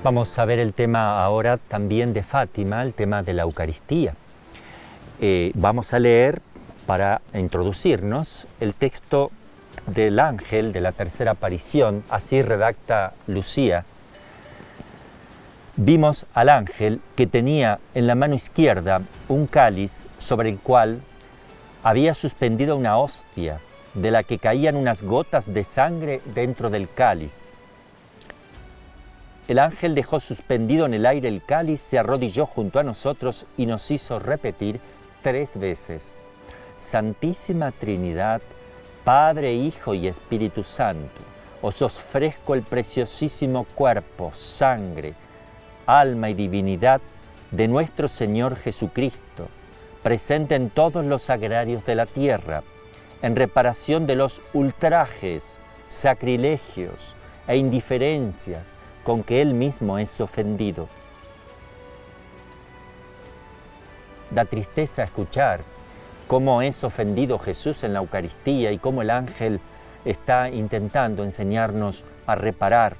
Vamos a ver el tema ahora también de Fátima, el tema de la Eucaristía. Vamos a leer, para introducirnos, el texto del ángel de la tercera aparición. Así redacta Lucía. Vimos al ángel que tenía en la mano izquierda un cáliz sobre el cual había suspendido una hostia, de la que caían unas gotas de sangre dentro del cáliz. El ángel dejó suspendido en el aire el cáliz, se arrodilló junto a nosotros y nos hizo repetir 3 veces: Santísima Trinidad, Padre, Hijo y Espíritu Santo, os ofrezco el preciosísimo cuerpo, sangre, alma y divinidad de nuestro Señor Jesucristo, presente en todos los sagrarios de la tierra, en reparación de los ultrajes, sacrilegios e indiferencias con que Él mismo es ofendido. Da tristeza escuchar cómo es ofendido Jesús en la Eucaristía y cómo el ángel está intentando enseñarnos a reparar.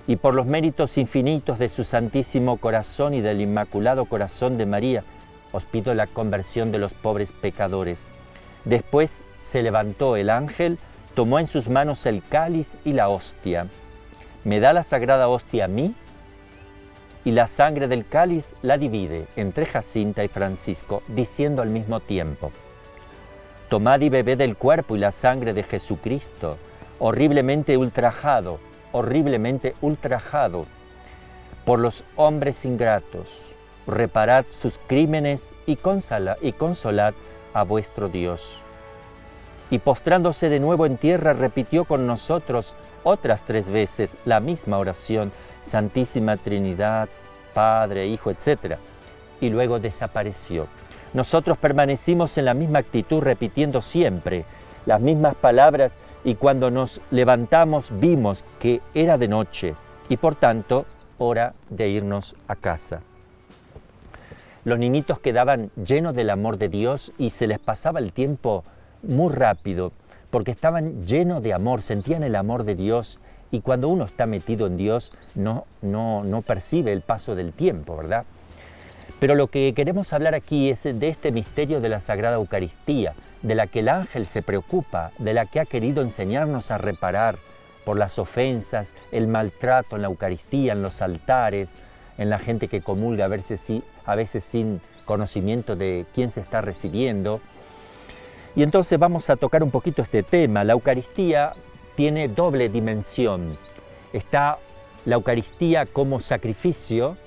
Y por los méritos infinitos de su Santísimo Corazón y del Inmaculado Corazón de María, os pido la conversión de los pobres pecadores. Después se levantó el ángel, tomó en sus manos el cáliz y la hostia. Me da la sagrada hostia a mí, y la sangre del cáliz la divide entre Jacinta y Francisco, diciendo al mismo tiempo: tomad y bebed del cuerpo y la sangre de Jesucristo, horriblemente ultrajado por los hombres ingratos. Reparad sus crímenes y consolad a vuestro Dios. Y postrándose de nuevo en tierra, repitió con nosotros otras 3 veces la misma oración: Santísima Trinidad, Padre, Hijo, etc. Y luego desapareció. Nosotros permanecimos en la misma actitud, repitiendo siempre las mismas palabras, y cuando nos levantamos vimos que era de noche y por tanto hora de irnos a casa. Los niñitos quedaban llenos del amor de Dios y se les pasaba el tiempo muy rápido, porque estaban llenos de amor, sentían el amor de Dios, y cuando uno está metido en Dios no percibe el paso del tiempo, ¿verdad? Pero lo que queremos hablar aquí es de este misterio de la Sagrada Eucaristía, de la que el ángel se preocupa, de la que ha querido enseñarnos a reparar por las ofensas, el maltrato en la Eucaristía, en los altares, en la gente que comulga a veces sin conocimiento de quién se está recibiendo. Y entonces vamos a tocar un poquito este tema. La Eucaristía tiene doble dimensión. Está la Eucaristía como sacrificio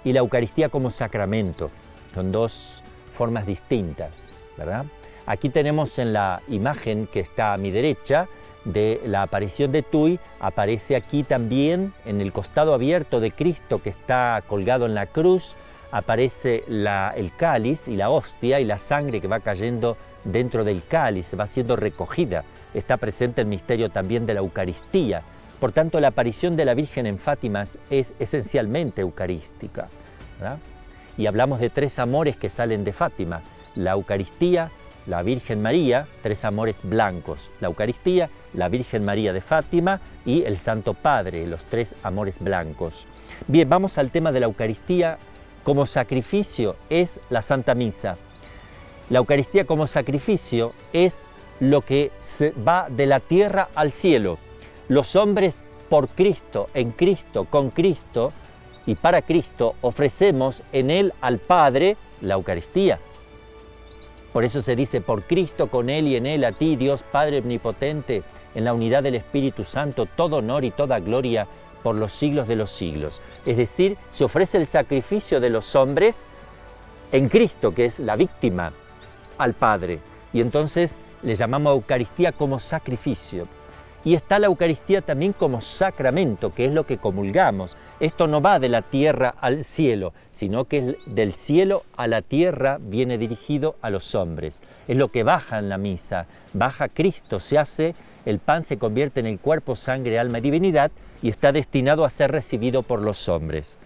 y la Eucaristía como sacramento. Son 2 formas distintas, ¿verdad? Aquí tenemos en la imagen que está a mi derecha de la aparición de Tuy, aparece aquí también en el costado abierto de Cristo que está colgado en la cruz, aparece el cáliz y la hostia y la sangre que va cayendo dentro del cáliz, va siendo recogida. Está presente el misterio también de la Eucaristía. Por tanto, la aparición de la Virgen en Fátima es esencialmente eucarística, ¿verdad? Y hablamos de 3 amores que salen de Fátima: la Eucaristía, la Virgen María, 3 amores blancos: la Eucaristía, la Virgen María de Fátima y el Santo Padre, los 3 amores blancos. Bien, vamos al tema de la Eucaristía. Como sacrificio es la Santa Misa. La Eucaristía como sacrificio es lo que se va de la tierra al cielo. Los hombres por Cristo, en Cristo, con Cristo y para Cristo ofrecemos en Él al Padre la Eucaristía. Por eso se dice: por Cristo, con Él y en Él, a ti, Dios Padre Omnipotente, en la unidad del Espíritu Santo, todo honor y toda gloria por los siglos de los siglos. Es decir, se ofrece el sacrificio de los hombres en Cristo, que es la víctima, al Padre. Y entonces le llamamos Eucaristía como sacrificio. Y está la Eucaristía también como sacramento, que es lo que comulgamos. Esto no va de la tierra al cielo, sino que del cielo a la tierra viene dirigido a los hombres. Es lo que baja en la misa. Baja Cristo, el pan se convierte en el cuerpo, sangre, alma y divinidad, y está destinado a ser recibido por los hombres.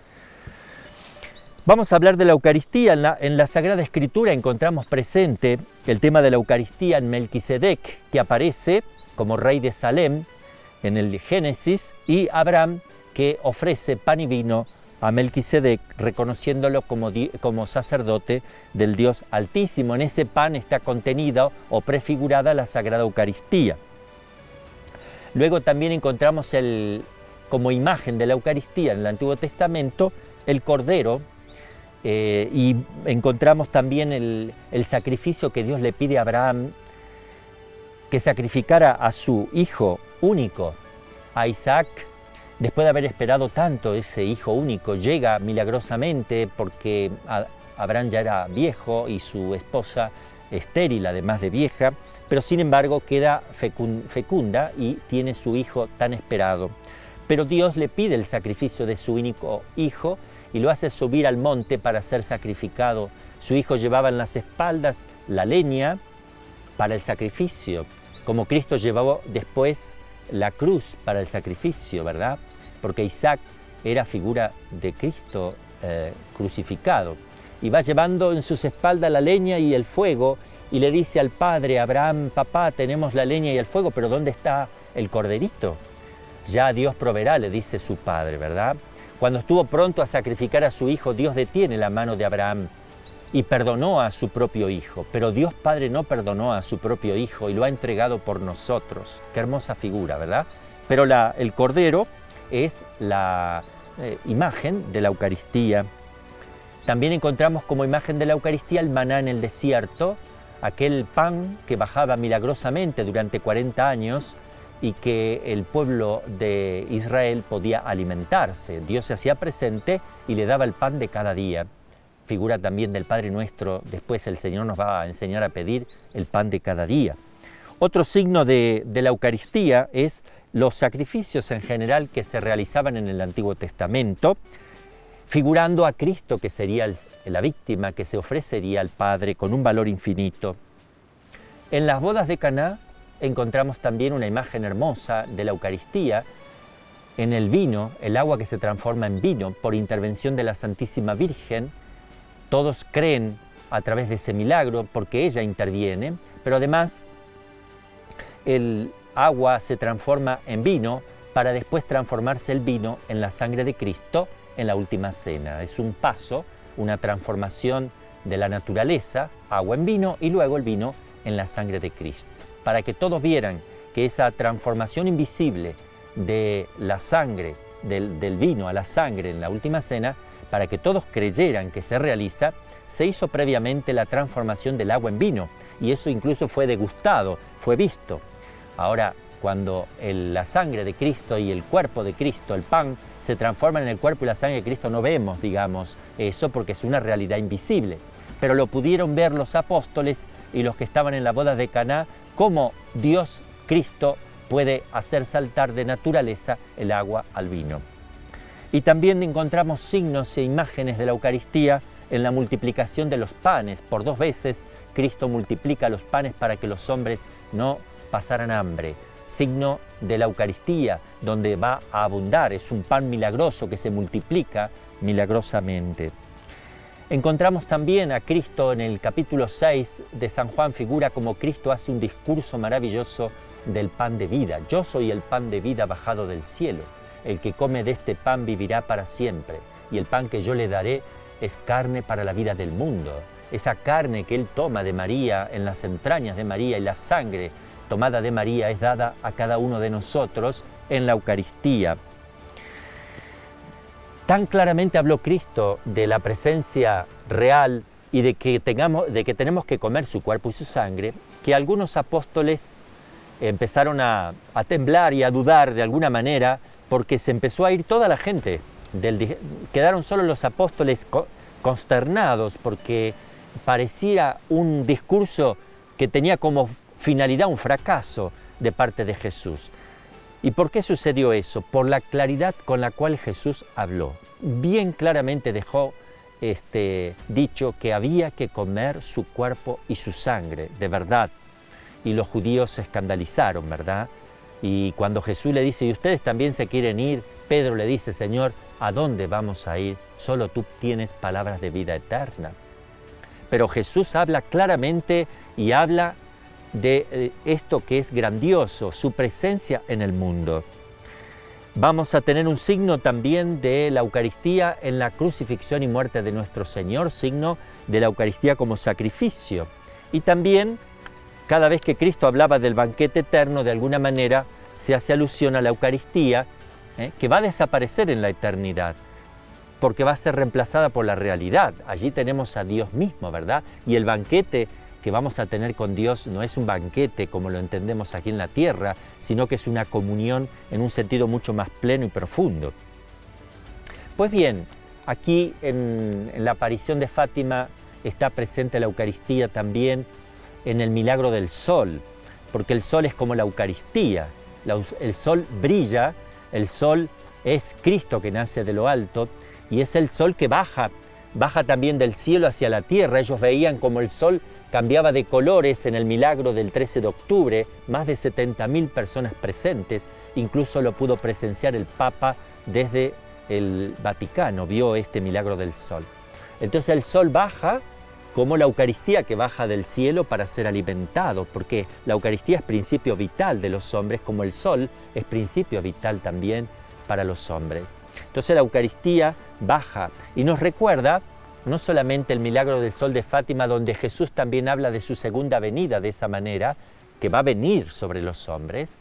Vamos a hablar de la Eucaristía. En la Sagrada Escritura encontramos presente el tema de la Eucaristía en Melquisedec, que aparece como rey de Salem en el Génesis, y Abraham, que ofrece pan y vino a Melquisedec, reconociéndolo como sacerdote del Dios Altísimo. En ese pan está contenida o prefigurada la Sagrada Eucaristía. Luego también encontramos como imagen de la Eucaristía en el Antiguo Testamento el Cordero, y encontramos también el sacrificio que Dios le pide a Abraham, que sacrificara a su hijo único, a Isaac. Después de haber esperado tanto, ese hijo único llega milagrosamente porque Abraham ya era viejo y su esposa estéril, además de vieja, pero sin embargo queda fecunda y tiene su hijo tan esperado. Pero Dios le pide el sacrificio de su único hijo y lo hace subir al monte para ser sacrificado. Su hijo llevaba en las espaldas la leña para el sacrificio, como Cristo llevó después la cruz para el sacrificio, ¿verdad? Porque Isaac era figura de Cristo crucificado. Y va llevando en sus espaldas la leña y el fuego, y le dice al padre, Abraham, papá, tenemos la leña y el fuego, pero ¿dónde está el corderito? Ya Dios proveerá, le dice su padre, ¿verdad? Cuando estuvo pronto a sacrificar a su hijo, Dios detiene la mano de Abraham y perdonó a su propio hijo. Pero Dios Padre no perdonó a su propio hijo y lo ha entregado por nosotros. Qué hermosa figura, ¿verdad? Pero el cordero es la imagen de la Eucaristía. También encontramos como imagen de la Eucaristía el maná en el desierto, aquel pan que bajaba milagrosamente durante 40 años y que el pueblo de Israel podía alimentarse. Dios se hacía presente y le daba el pan de cada día. Figura también del Padre Nuestro. Después el Señor nos va a enseñar a pedir el pan de cada día. Otro signo de la Eucaristía es los sacrificios en general que se realizaban en el Antiguo Testamento, figurando a Cristo, que sería la víctima que se ofrecería al Padre con un valor infinito. En las bodas de Caná encontramos también una imagen hermosa de la Eucaristía en el vino, el agua que se transforma en vino por intervención de la Santísima Virgen. Todos creen a través de ese milagro porque ella interviene, pero además el agua se transforma en vino para después transformarse el vino en la sangre de Cristo en la última cena. Es un paso, una transformación de la naturaleza, agua en vino y luego el vino en la sangre de Cristo. Para que todos vieran que esa transformación invisible de la sangre, del vino a la sangre en la última cena, para que todos creyeran que se realiza, se hizo previamente la transformación del agua en vino y eso incluso fue degustado, fue visto. Ahora, cuando la sangre de Cristo y el cuerpo de Cristo, el pan, se transforman en el cuerpo y la sangre de Cristo, no vemos, digamos, eso porque es una realidad invisible. Pero lo pudieron ver los apóstoles y los que estaban en la boda de Caná, cómo Dios, Cristo, puede hacer saltar de naturaleza el agua al vino. Y también encontramos signos e imágenes de la Eucaristía en la multiplicación de los panes. Por 2 veces Cristo multiplica los panes para que los hombres no pasaran hambre. Signo de la Eucaristía, donde va a abundar, es un pan milagroso que se multiplica milagrosamente. Encontramos también a Cristo en el capítulo 6 de San Juan, figura como Cristo hace un discurso maravilloso del pan de vida. Yo soy el pan de vida bajado del cielo. El que come de este pan vivirá para siempre, y el pan que yo le daré es carne para la vida del mundo. Esa carne que Él toma de María, en las entrañas de María, y la sangre tomada de María es dada a cada uno de nosotros en la Eucaristía. Tan claramente habló Cristo de la presencia real y de que tenemos que comer su cuerpo y su sangre, que algunos apóstoles empezaron a temblar y a dudar de alguna manera, porque se empezó a ir toda la gente. Quedaron solo los apóstoles consternados porque parecía un discurso que tenía como finalidad un fracaso de parte de Jesús. ¿Y por qué sucedió eso? Por la claridad con la cual Jesús habló. Bien claramente dejó dicho que había que comer su cuerpo y su sangre, de verdad. Y los judíos se escandalizaron, ¿verdad? Y cuando Jesús le dice, ¿y ustedes también se quieren ir? Pedro le dice, Señor, ¿a dónde vamos a ir? Solo tú tienes palabras de vida eterna. Pero Jesús habla claramente y habla de esto que es grandioso, su presencia en el mundo. Vamos a tener un signo también de la Eucaristía en la crucifixión y muerte de nuestro Señor, signo de la Eucaristía como sacrificio. Y también, cada vez que Cristo hablaba del banquete eterno, de alguna manera se hace alusión a la Eucaristía, que va a desaparecer en la eternidad, porque va a ser reemplazada por la realidad. Allí tenemos a Dios mismo, ¿verdad? Y el banquete que vamos a tener con Dios no es un banquete como lo entendemos aquí en la tierra, sino que es una comunión en un sentido mucho más pleno y profundo. Pues bien, aquí en la aparición de Fátima está presente la Eucaristía también en el milagro del sol, porque el sol es como la Eucaristía. El sol brilla, el sol es Cristo que nace de lo alto y es el sol que baja también del cielo hacia la tierra. Ellos veían como el sol cambiaba de colores en el milagro del 13 de octubre, más de 70.000 personas presentes, incluso lo pudo presenciar el Papa desde el Vaticano, vio este milagro del sol. Entonces el sol baja como la Eucaristía que baja del cielo para ser alimentado, porque la Eucaristía es principio vital de los hombres, como el sol es principio vital también para los hombres. Entonces la Eucaristía baja y nos recuerda no solamente el milagro del sol de Fátima, donde Jesús también habla de su segunda venida de esa manera, que va a venir sobre los hombres.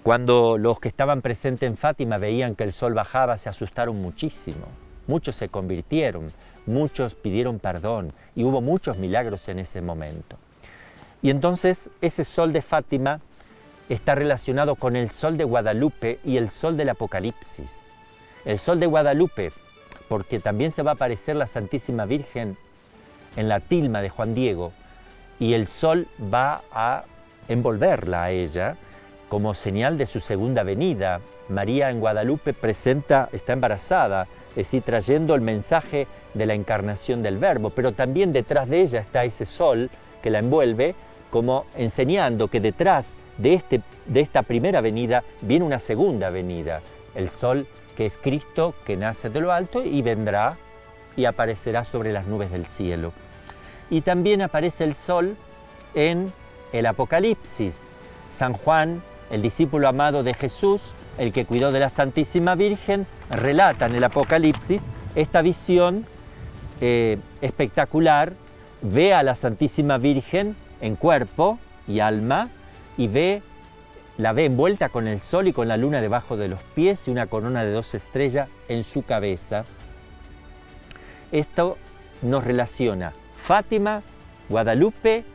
Cuando los que estaban presentes en Fátima veían que el sol bajaba, se asustaron muchísimo. Muchos se convirtieron, muchos pidieron perdón y hubo muchos milagros en ese momento. Y entonces ese sol de Fátima está relacionado con el sol de Guadalupe y el sol del Apocalipsis. El sol de Guadalupe, porque también se va a aparecer la Santísima Virgen en la tilma de Juan Diego y el sol va a envolverla a ella como señal de su segunda venida. María en Guadalupe está embarazada, es decir, trayendo el mensaje de la encarnación del Verbo, pero también detrás de ella está ese sol que la envuelve, como enseñando que detrás de esta primera venida viene una segunda venida, el sol que es Cristo, que nace de lo alto y vendrá y aparecerá sobre las nubes del cielo. Y también aparece el sol en el Apocalipsis. San Juan, el discípulo amado de Jesús, el que cuidó de la Santísima Virgen, relata en el Apocalipsis esta visión espectacular, ve a la Santísima Virgen en cuerpo y alma y la ve envuelta con el sol y con la luna debajo de los pies y una corona de 2 estrellas en su cabeza. Esto nos relaciona Fátima, Guadalupe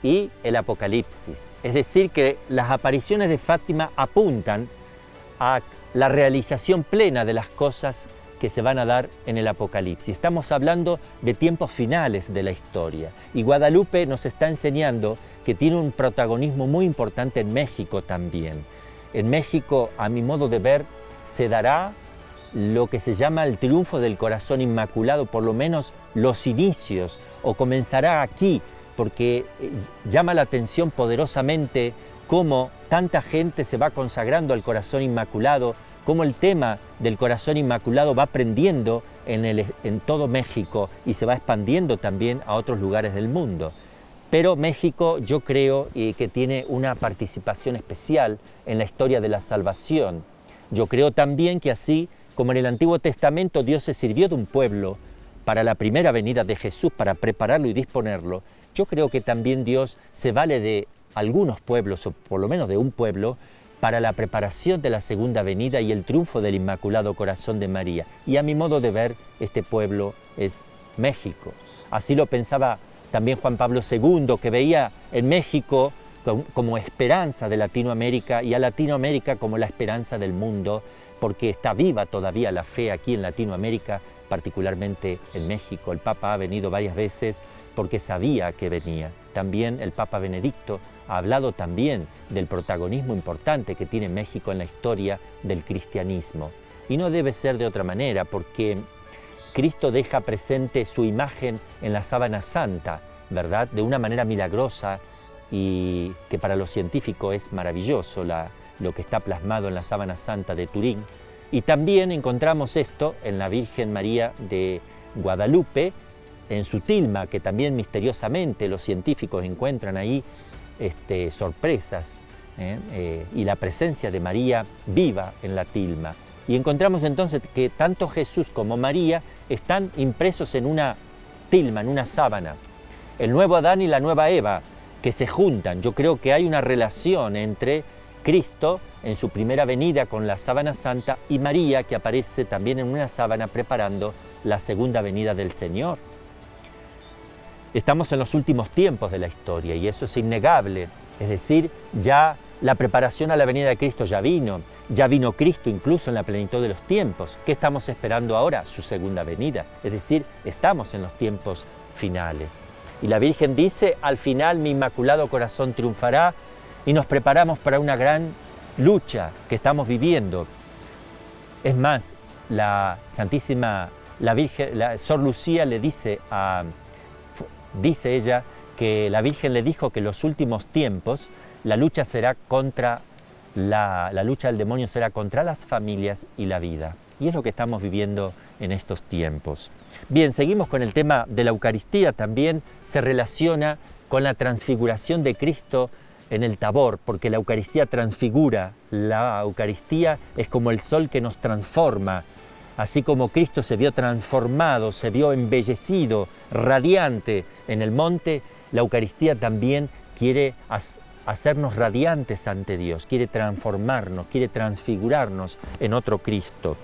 y el Apocalipsis. Es decir, que las apariciones de Fátima apuntan a la realización plena de las cosas que se van a dar en el Apocalipsis. Estamos hablando de tiempos finales de la historia. Y Guadalupe nos está enseñando que tiene un protagonismo muy importante en México también. En México, a mi modo de ver, se dará lo que se llama el triunfo del corazón inmaculado, por lo menos los inicios, o comenzará aquí, porque llama la atención poderosamente cómo tanta gente se va consagrando al corazón inmaculado, cómo el tema del corazón inmaculado va aprendiendo en todo México y se va expandiendo también a otros lugares del mundo. Pero México, yo creo que tiene una participación especial en la historia de la salvación. Yo creo también que así como en el Antiguo Testamento Dios se sirvió de un pueblo para la primera venida de Jesús, para prepararlo y disponerlo, yo creo que también Dios se vale de algunos pueblos, o por lo menos de un pueblo, para la preparación de la segunda venida y el triunfo del Inmaculado Corazón de María. Y a mi modo de ver, este pueblo es México. Así lo pensaba también Juan Pablo II, que veía en México como esperanza de Latinoamérica y a Latinoamérica como la esperanza del mundo, porque está viva todavía la fe aquí en Latinoamérica, particularmente en México. El Papa ha venido varias veces porque sabía que venía. También el Papa Benedicto ha hablado también del protagonismo importante que tiene México en la historia del cristianismo. Y no debe ser de otra manera, porque Cristo deja presente su imagen en la sábana santa, ¿verdad? De una manera milagrosa y que para los científicos es maravilloso lo que está plasmado en la sábana santa de Turín. Y también encontramos esto en la Virgen María de Guadalupe, en su tilma, que también misteriosamente los científicos encuentran ahí sorpresas y la presencia de María viva en la tilma. Y encontramos entonces que tanto Jesús como María están impresos en una tilma, en una sábana. El nuevo Adán y la nueva Eva que se juntan. Yo creo que hay una relación entre Cristo en su primera venida con la sábana santa y María, que aparece también en una sábana preparando la segunda venida del Señor. Estamos en los últimos tiempos de la historia y eso es innegable. Es decir, ya la preparación a la venida de Cristo ya vino Cristo incluso en la plenitud de los tiempos. ¿Qué estamos esperando ahora? Su segunda venida. Es decir, estamos en los tiempos finales. Y la Virgen dice, al final mi inmaculado corazón triunfará, y nos preparamos para una gran lucha que estamos viviendo. Es más, la Virgen, la Sor Lucía le dice ella que la Virgen le dijo que en los últimos tiempos la lucha será contra la lucha del demonio será contra las familias y la vida. Y es lo que estamos viviendo en estos tiempos. Bien, seguimos con el tema de la Eucaristía. También se relaciona con la transfiguración de Cristo en el Tabor, porque la Eucaristía transfigura. La Eucaristía es como el sol que nos transforma. Así como Cristo se vio transformado, se vio embellecido, radiante en el monte, la Eucaristía también quiere hacernos radiantes ante Dios, quiere transformarnos, quiere transfigurarnos en otro Cristo.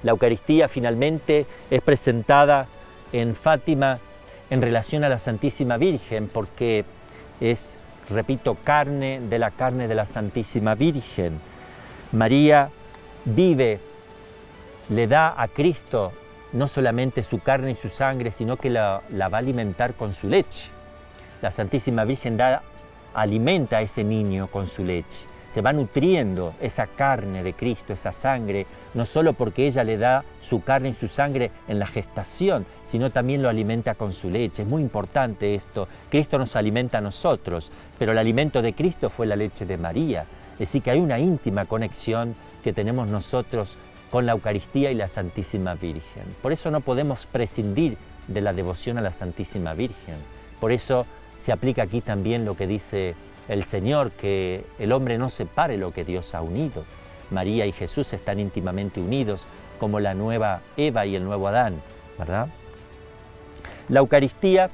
La Eucaristía finalmente es presentada en Fátima en relación a la Santísima Virgen, porque es, repito, carne de la Santísima Virgen. María vive, le da a Cristo no solamente su carne y su sangre, sino que la va a alimentar con su leche. La Santísima Virgen alimenta a ese niño con su leche. Se va nutriendo esa carne de Cristo, esa sangre, no solo porque ella le da su carne y su sangre en la gestación, sino también lo alimenta con su leche. Es muy importante esto. Cristo nos alimenta a nosotros, pero el alimento de Cristo fue la leche de María. Es decir, que hay una íntima conexión que tenemos nosotros con la Eucaristía y la Santísima Virgen. Por eso no podemos prescindir de la devoción a la Santísima Virgen. Por eso se aplica aquí también lo que dice el Señor, que el hombre no separe lo que Dios ha unido. María y Jesús están íntimamente unidos, como la nueva Eva y el nuevo Adán, ¿verdad? La Eucaristía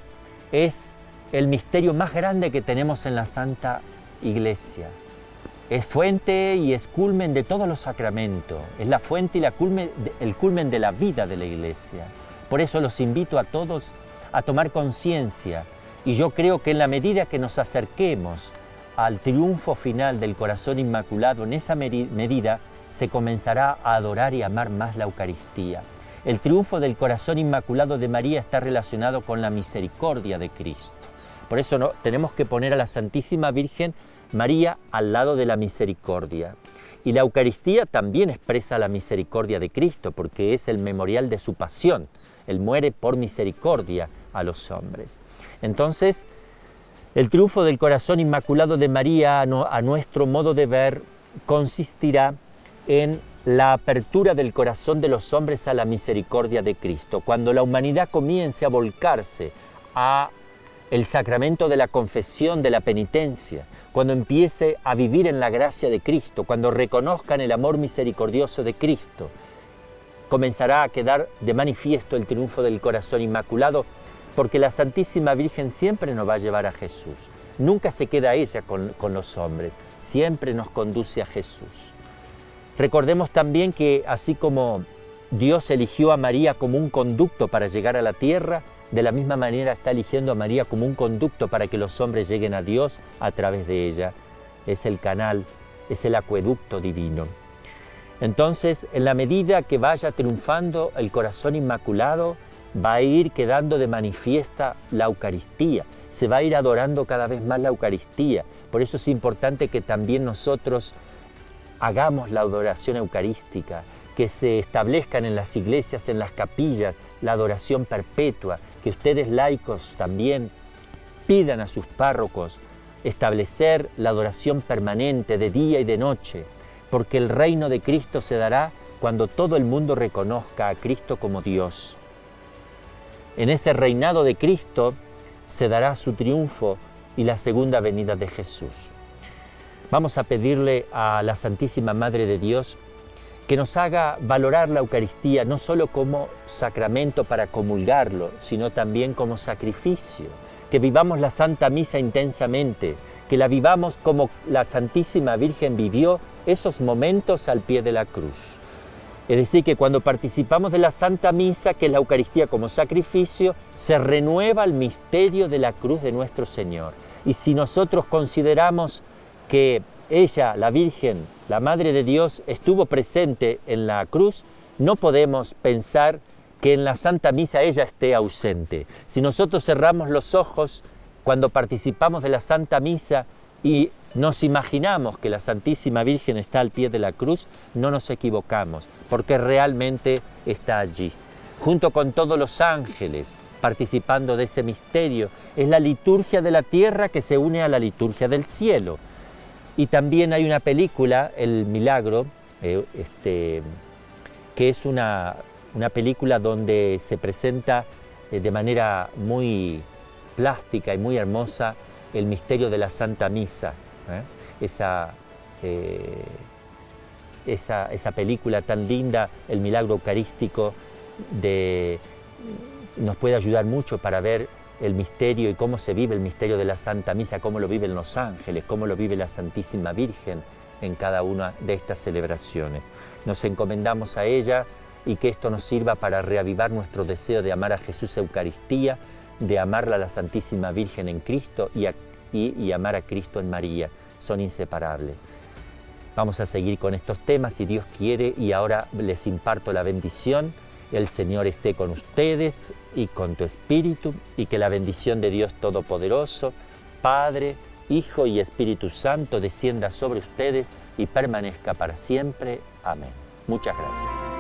es el misterio más grande que tenemos en la Santa Iglesia. Es fuente y es culmen de todos los sacramentos. Es la fuente y el culmen de la vida de la Iglesia. Por eso los invito a todos a tomar conciencia. Y yo creo que en la medida que nos acerquemos al triunfo final del corazón inmaculado, en esa medida se comenzará a adorar y amar más la Eucaristía. El triunfo del corazón inmaculado de María está relacionado con la misericordia de Cristo. Por eso tenemos que poner a la Santísima Virgen María al lado de la misericordia. Y la Eucaristía también expresa la misericordia de Cristo, porque es el memorial de su pasión. Él muere por misericordia a los hombres. Entonces, el triunfo del corazón inmaculado de María, a nuestro modo de ver, consistirá en la apertura del corazón de los hombres a la misericordia de Cristo. Cuando la humanidad comience a volcarse a el sacramento de la confesión, de la penitencia, cuando empiece a vivir en la gracia de Cristo, cuando reconozcan el amor misericordioso de Cristo, comenzará a quedar de manifiesto el triunfo del corazón inmaculado, porque la Santísima Virgen siempre nos va a llevar a Jesús. Nunca se queda ella con los hombres, siempre nos conduce a Jesús. Recordemos también que así como Dios eligió a María como un conducto para llegar a la tierra, de la misma manera está eligiendo a María como un conducto para que los hombres lleguen a Dios a través de ella. Es el canal, es el acueducto divino. Entonces, en la medida que vaya triunfando el corazón inmaculado, va a ir quedando de manifiesta la Eucaristía, se va a ir adorando cada vez más la Eucaristía. Por eso es importante que también nosotros hagamos la adoración eucarística, que se establezcan en las iglesias, en las capillas, la adoración perpetua, que ustedes laicos también pidan a sus párrocos establecer la adoración permanente de día y de noche, porque el reino de Cristo se dará cuando todo el mundo reconozca a Cristo como Dios. En ese reinado de Cristo se dará su triunfo y la segunda venida de Jesús. Vamos a pedirle a la Santísima Madre de Dios que nos haga valorar la Eucaristía no solo como sacramento para comulgarlo, sino también como sacrificio, que vivamos la Santa Misa intensamente, que la vivamos como la Santísima Virgen vivió esos momentos al pie de la cruz. Es decir, que cuando participamos de la Santa Misa, que es la Eucaristía como sacrificio, se renueva el misterio de la cruz de nuestro Señor. Y si nosotros consideramos que ella, la Virgen, la Madre de Dios, estuvo presente en la cruz, no podemos pensar que en la Santa Misa ella esté ausente. Si nosotros cerramos los ojos cuando participamos de la Santa Misa y nos imaginamos que la Santísima Virgen está al pie de la cruz, no nos equivocamos, porque realmente está allí, junto con todos los ángeles, participando de ese misterio. Es la liturgia de la tierra que se une a la liturgia del cielo. Y también hay una película, El Milagro, que es una película donde se presenta de manera muy plástica y muy hermosa el misterio de la Santa Misa. Esa película tan linda, El Milagro Eucarístico, nos puede ayudar mucho para ver el misterio y cómo se vive el misterio de la Santa Misa, cómo lo viven los ángeles, cómo lo vive la Santísima Virgen en cada una de estas celebraciones. Nos encomendamos a ella y que esto nos sirva para reavivar nuestro deseo de amar a Jesús Eucaristía, de amarla a la Santísima Virgen en Cristo y amar a Cristo en María. Son inseparables. Vamos a seguir con estos temas si Dios quiere, y ahora les imparto la bendición. El Señor esté con ustedes y con tu espíritu, y que la bendición de Dios Todopoderoso, Padre, Hijo y Espíritu Santo descienda sobre ustedes y permanezca para siempre. Amén. Muchas gracias.